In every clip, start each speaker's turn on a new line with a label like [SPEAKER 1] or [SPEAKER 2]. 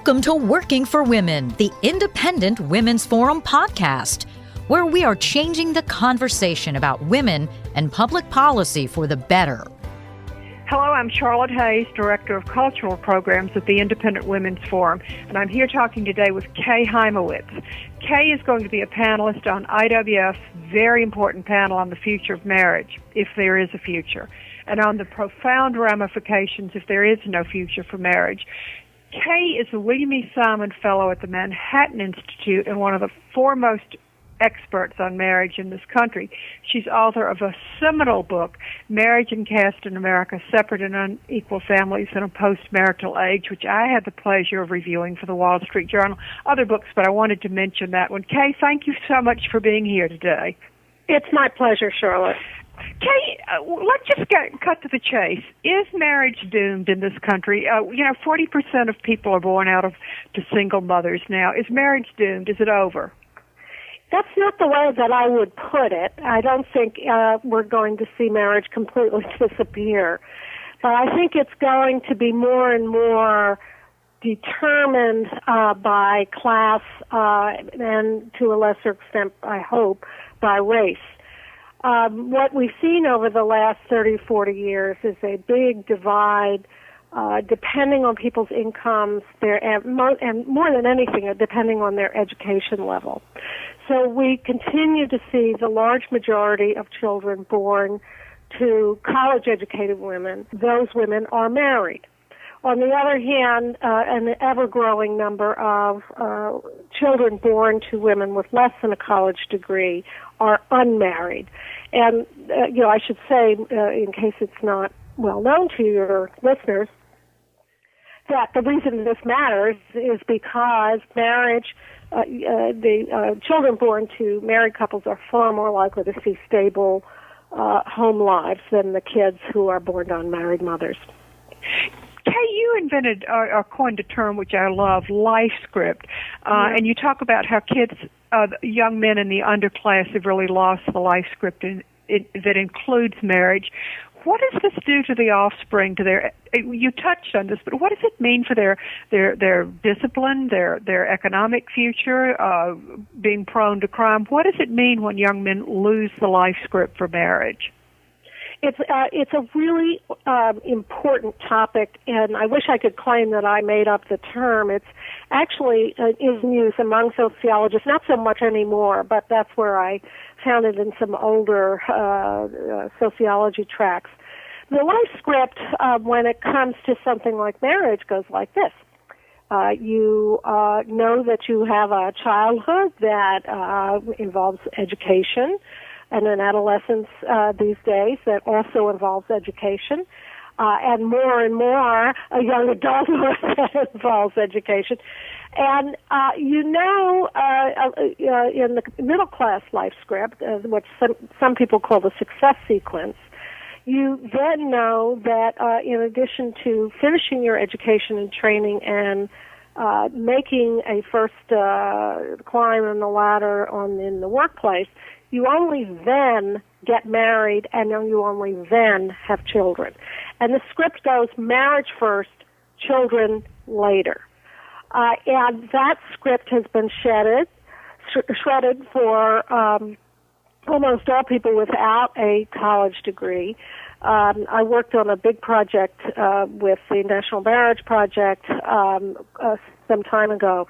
[SPEAKER 1] Welcome to Working for Women, the Independent Women's Forum podcast, where we are changing the conversation about women and public policy for the better.
[SPEAKER 2] Hello, I'm Charlotte Hayes, Director of Cultural Programs at the Independent Women's Forum, and I'm here talking today with Kay Hymowitz. Kay is going to be a panelist on IWF's very important panel on the future of marriage, if there is a future, and on the profound ramifications if there is no future for marriage. Kay is a William E. Simon Fellow at the Manhattan Institute and one of the foremost experts on marriage in this country. She's author of a seminal book, Marriage and Caste in America, Separate and Unequal Families in a Post-Marital Age, which I had the pleasure of reviewing for the Wall Street Journal. Other books, but I wanted to mention that one. Kay, thank you so much for being here today.
[SPEAKER 3] It's my pleasure, Charlotte.
[SPEAKER 2] Kay, let's just cut to the chase. Is marriage doomed in this country? 40% of people are born out of to single mothers now. Is marriage doomed? Is it over?
[SPEAKER 3] That's not the way that I would put it. I don't think we're going to see marriage completely disappear. But I think it's going to be more and more determined by class and to a lesser extent, I hope, by race. What we've seen over the last 30, 40 years is a big divide depending on people's incomes, and more than anything, depending on their education level. So we continue to see the large majority of children born to college-educated women. Those women are married. On the other hand, an ever-growing number of children born to women with less than a college degree are unmarried. And, I should say, in case it's not well known to your listeners, that the reason this matters is because marriage, the children born to married couples are far more likely to see stable home lives than the kids who are born to unmarried mothers.
[SPEAKER 2] Kay, you invented or coined a term which I love, life script, and you talk about how kids, young men in the underclass have really lost the life script that includes marriage. What does this do to the offspring? You touched on this, but what does it mean for their discipline, their economic future, being prone to crime? What does it mean when young men lose the life script for marriage?
[SPEAKER 3] It's a really important topic, and I wish I could claim that I made up the term. It's actually is used among sociologists, not so much anymore, but that's where I found it in some older sociology tracts. The life script, when it comes to something like marriage, goes like this. You know that you have a childhood that involves education, and an adolescence these days that also involves education, and more a young adulthood that involves education. And in the middle class life script, what some people call the success sequence, you then know that in addition to finishing your education and training and making a first climb on the ladder in the workplace, you only then get married and you only then have children. And the script goes marriage first, children later. And that script has been shredded for almost all people without a college degree. I worked on a big project with the National Marriage Project some time ago,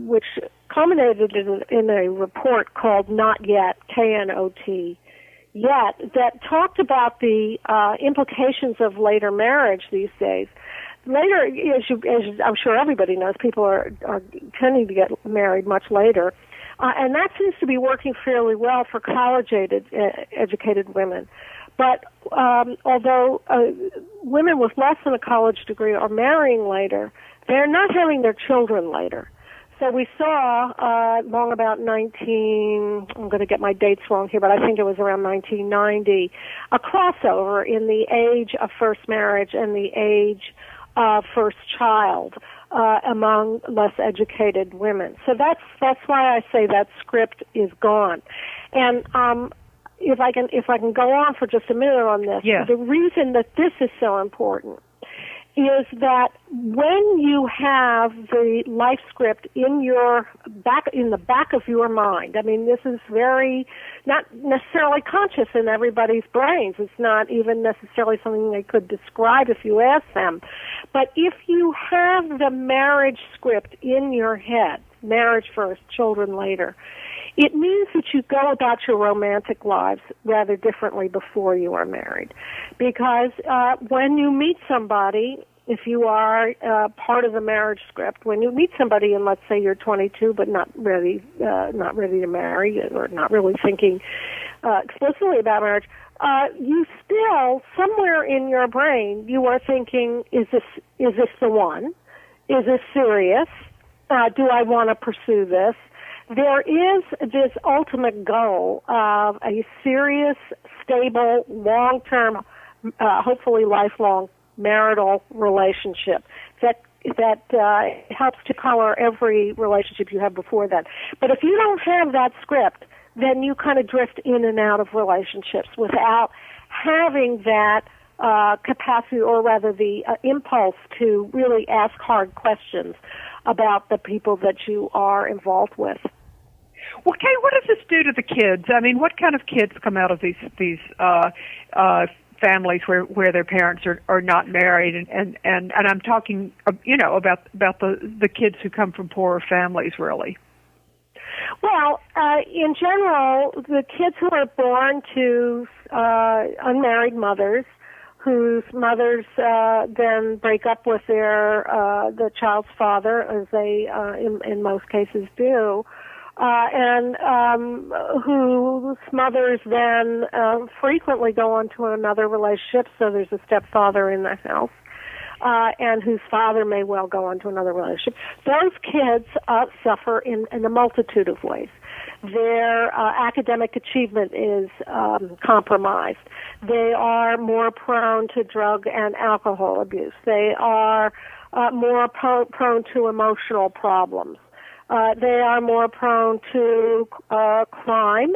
[SPEAKER 3] which culminated in a report called Not Yet, K-N-O-T, Yet, that talked about the implications of later marriage these days. Later, as I'm sure everybody knows, people are tending to get married much later, and that seems to be working fairly well for college-educated women. But although women with less than a college degree are marrying later, they're not having their children later. So we saw long about I'm going to get my dates wrong here, but I think it was around 1990, a crossover in the age of first marriage and the age of first child among less educated women. So that's why I say that script is gone. And if I can go on for just a minute on this,
[SPEAKER 2] yeah.
[SPEAKER 3] The reason that this is so important is that when you have the life script in the back of your mind, I mean, this is very not necessarily conscious in everybody's brains. It's not even necessarily something they could describe if you ask them. But if you have the marriage script in your head, marriage first, children later, it means that you go about your romantic lives rather differently before you are married. Because when you meet somebody, if you are part of the marriage script, when you meet somebody and let's say you're 22 but not ready to marry or not really thinking explicitly about marriage, you still, somewhere in your brain, you are thinking, is this the one? Is this serious? Do I want to pursue this? There is this ultimate goal of a serious, stable, long-term, hopefully lifelong marital relationship that helps to color every relationship you have before that. But if you don't have that script, then you kind of drift in and out of relationships without having that capacity, or rather the impulse to really ask hard questions about the people that you are involved with.
[SPEAKER 2] Well, Kay, what does this do to the kids? I mean, what kind of kids come out of these families where their parents are not married, and I'm talking, about the kids who come from poorer families, really.
[SPEAKER 3] Well, in general, the kids who are born to unmarried mothers, whose mothers then break up with the child's father, as they in most cases do, and whose mothers then frequently go on to another relationship, so there's a stepfather in the house, and whose father may well go on to another relationship. Those kids suffer in a multitude of ways. Their academic achievement is compromised. They are more prone to drug and alcohol abuse. They are more prone to emotional problems. They are more prone to crime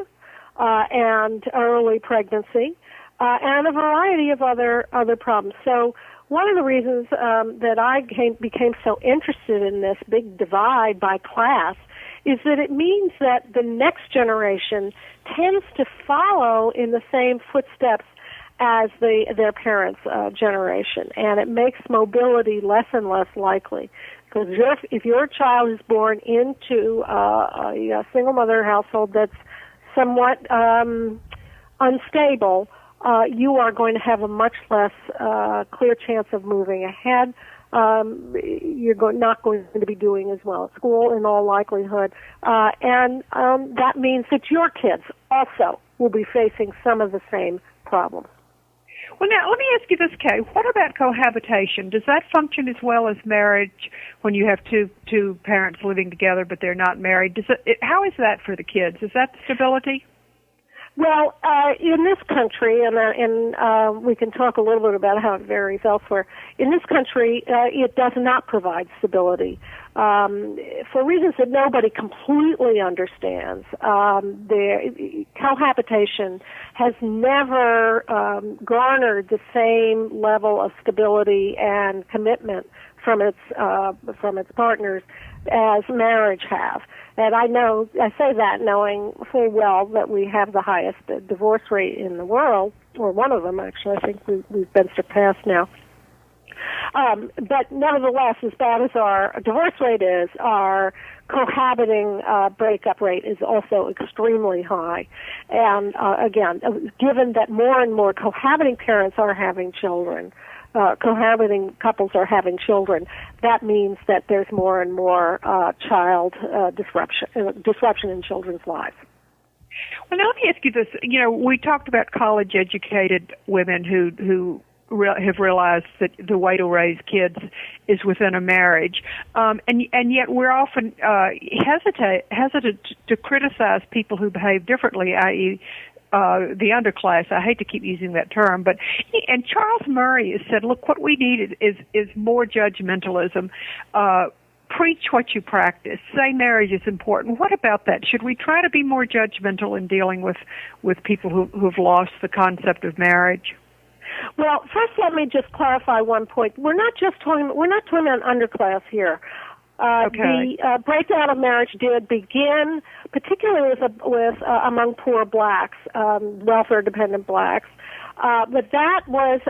[SPEAKER 3] and early pregnancy and a variety of other problems. So one of the reasons that I became so interested in this big divide by class is that it means that the next generation tends to follow in the same footsteps as their parents' generation, and it makes mobility less and less likely. Because if your child is born into a single mother household that's somewhat unstable, you are going to have a much less clear chance of moving ahead. You're not going to be doing as well at school in all likelihood. And that means that your kids also will be facing some of the same problems.
[SPEAKER 2] Well, now, let me ask you this, Kay. What about cohabitation? Does that function as well as marriage when you have two parents living together but they're not married? How is that for the kids? Is that stability?
[SPEAKER 3] Well, in this country, and we can talk a little bit about how it varies elsewhere, in this country, it does not provide stability for reasons that nobody completely understands. The cohabitation has never garnered the same level of stability and commitment from its partners as marriage have. And I say that knowing full well that we have the highest divorce rate in the world, or one of them actually. I think we've been surpassed now. But nevertheless, as bad as our divorce rate is, our cohabiting breakup rate is also extremely high. And again, given that more and more cohabiting parents are having children, cohabiting couples are having children, that means that there's more and more child disruption in children's lives.
[SPEAKER 2] Well, now let me ask you this. We talked about college-educated women who have realized that the way to raise kids is within a marriage, and yet we're often hesitant to criticize people who behave differently, i.e., the underclass. I hate to keep using that term, and Charles Murray has said, look, what we need is more judgmentalism. Preach what you practice. Say marriage is important. What about that? Should we try to be more judgmental in dealing with people who've lost the concept of marriage?
[SPEAKER 3] Well, first let me just clarify one point. We're not talking about underclass here.
[SPEAKER 2] Okay.
[SPEAKER 3] The breakdown of marriage did begin, particularly with among poor blacks, welfare-dependent blacks. But that was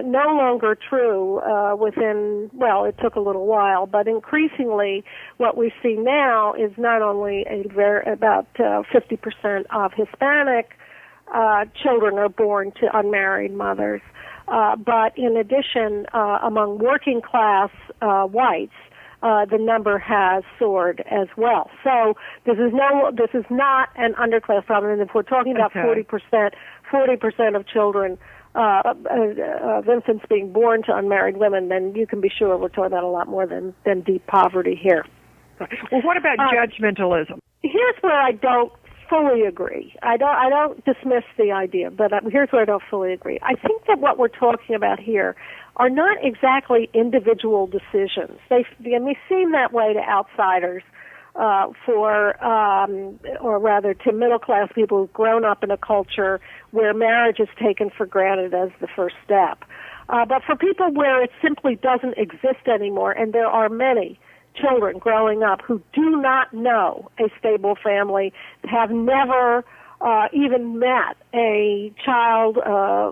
[SPEAKER 3] no longer true it took a little while, but increasingly what we see now is not only about 50% of Hispanic children are born to unmarried mothers, but in addition, among working class whites, the number has soared as well. So this is not an underclass problem. And if we're talking about 40% of children, of infants being born to unmarried women, then you can be sure we're talking about a lot more than deep poverty here.
[SPEAKER 2] Well, what about judgmentalism?
[SPEAKER 3] Here's where I don't fully agree. I don't dismiss the idea, but here's where I don't fully agree. I think that what we're talking about here are not exactly individual decisions. They may seem that way to outsiders, or rather to middle-class people who've grown up in a culture where marriage is taken for granted as the first step. But for people where it simply doesn't exist anymore, and there are many children growing up who do not know a stable family, have never even met a child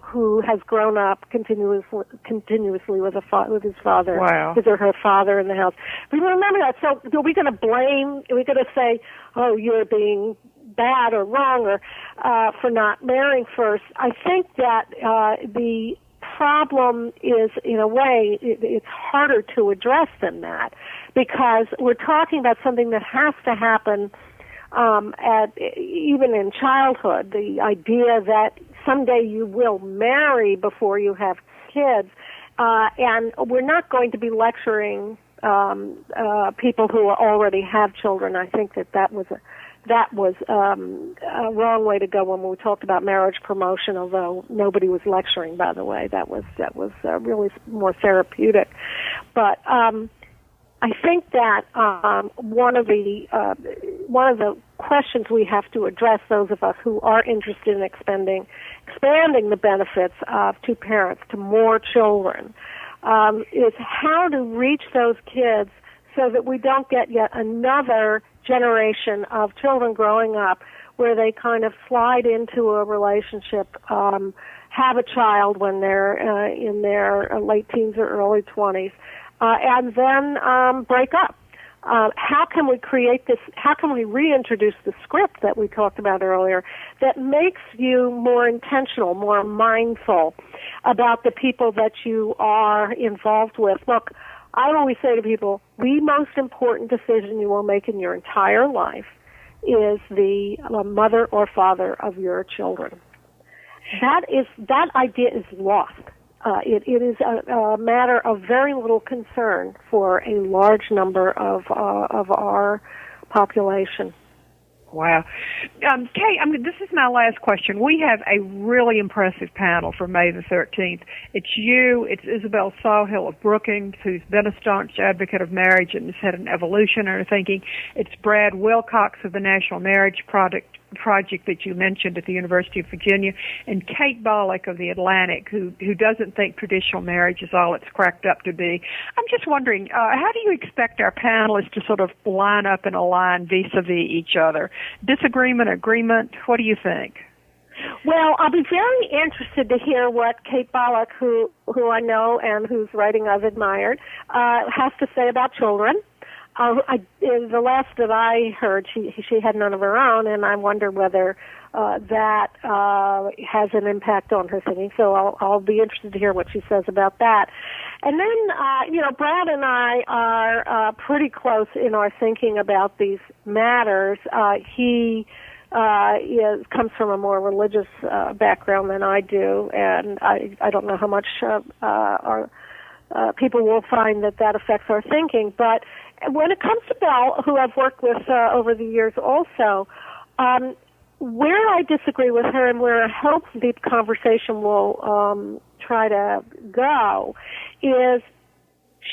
[SPEAKER 3] who has grown up continuously with his father,
[SPEAKER 2] wow,
[SPEAKER 3] his or her father in the house. We remember that. So are we going to blame? Are we going to say, "Oh, you're being bad or wrong," or for not marrying first? I think that the problem is, in a way, it's harder to address than that, because we're talking about something that has to happen even in childhood. The idea that someday you will marry before you have kids, and we're not going to be lecturing people who already have children. I think that was a wrong way to go when we talked about marriage promotion, although nobody was lecturing, by the way. That was really more therapeutic. But I think that one of the questions we have to address, those of us who are interested in expanding the benefits of two parents to more children, is how to reach those kids so that we don't get yet another generation of children growing up where they kind of slide into a relationship, have a child when they're in their late teens or early 20s, and then break up. How can we create this? How can we reintroduce the script that we talked about earlier that makes you more intentional, more mindful about the people that you are involved with? Look, I always say to people, the most important decision you will make in your entire life is the mother or father of your children. That idea is lost. It is a matter of very little concern for a large number of our population.
[SPEAKER 2] Wow. Kay, this is my last question. We have a really impressive panel for May the 13th. It's you, it's Isabel Sawhill of Brookings, who's been a staunch advocate of marriage and has had an evolution in her thinking. It's Brad Wilcox of the National Marriage Project that you mentioned at the University of Virginia, and Kate Bollock of the Atlantic, who doesn't think traditional marriage is all it's cracked up to be. I'm just wondering, how do you expect our panelists to sort of line up and align vis-a-vis each other? Disagreement, agreement, what do you think?
[SPEAKER 3] Well, I'll be very interested to hear what Kate Bollock, who I know and whose writing I've admired, has to say about children. The last that I heard, she had none of her own, and I wonder whether that has an impact on her thinking. So I'll be interested to hear what she says about that. And then, Brad and I are pretty close in our thinking about these matters. He comes from a more religious background than I do, and I don't know how much our people will find that affects our thinking. But when it comes to Belle, who I've worked with over the years also, where I disagree with her and where I hope the conversation will try to go is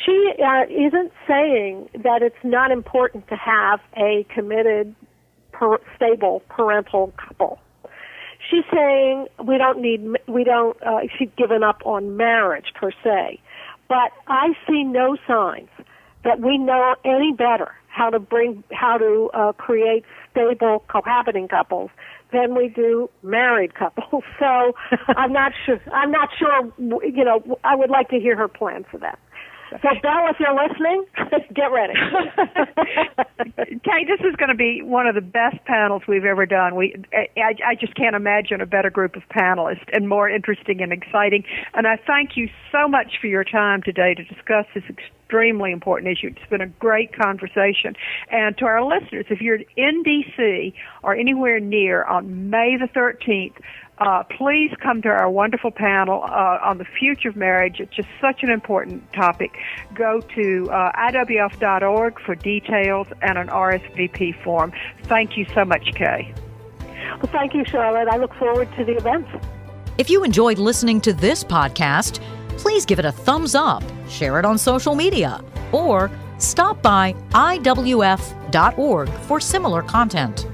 [SPEAKER 3] she isn't saying that it's not important to have a committed, stable parental couple. She's saying she's given up on marriage per se. But I see no signs that we know any better how to create stable cohabiting couples than we do married couples. So I'm not sure, I would like to hear her plan for that. So, Belle, if you're listening, get ready.
[SPEAKER 2] Kay, this is going to be one of the best panels we've ever done. I just can't imagine a better group of panelists and more interesting and exciting. And I thank you so much for your time today to discuss this extremely important issue. It's been a great conversation. And to our listeners, if you're in D.C. or anywhere near on May the 13th, please come to our wonderful panel on the future of marriage. It's just such an important topic. Go to IWF.org for details and an RSVP form. Thank you so much, Kay.
[SPEAKER 3] Well, thank you, Charlotte. I look forward to the event.
[SPEAKER 1] If you enjoyed listening to this podcast, please give it a thumbs up, share it on social media, or stop by IWF.org for similar content.